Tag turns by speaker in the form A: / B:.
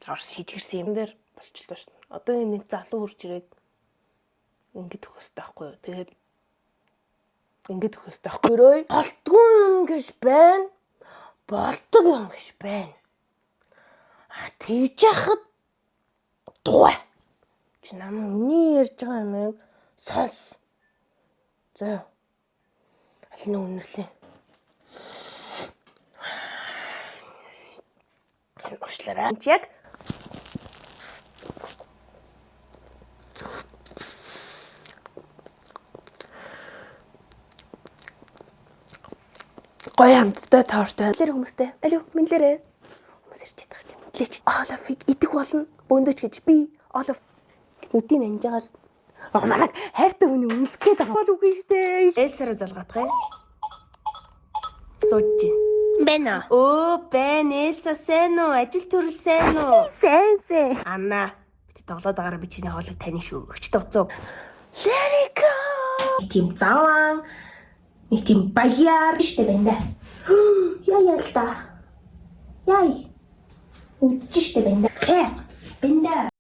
A: орс хийж ирсэн юм дээр болчихлоо шин. Одоо энэ нэг залуу хурж ирээд ингэж өгөх хэрэгтэй байхгүй юу? Тэгээд ингэж өгөх хэрэгтэй байхгүй юу? Болтгүй юм гэж байна. Болдог юм гэж байна. Тэгж яхад дуй. Чи намайг үний ярьж байгаа юм сонс. За. Аль нь үнэрлээ. Уушлаарай. Яг гоё хамттай тоортой. Лэр хүмүүстэй. Алуу, минлэрээ. Хүмүүс ирж идэх чинь мэдлээч. Олафыг идэх болно. Бөөндөөч гэж би Олаф нүдийг анжаал. Мараг хайртай хүний үнсэх гээд байгаа. Бол үгүй штэ. Элсараа залгаадах юм. Тууж. Бэна. Оо, бэн Элса сайн уу? Ажил төрөл сайн уу? Сайн. Анна. Би тоглоод байгаараа би чиний хоолыг тань шүү. Өчтө уцуу. Лерика. Тим заван. Нэг тийм баяр штэ байна. Яа л да. Яй. Үгүй штэ байна. Бэнда.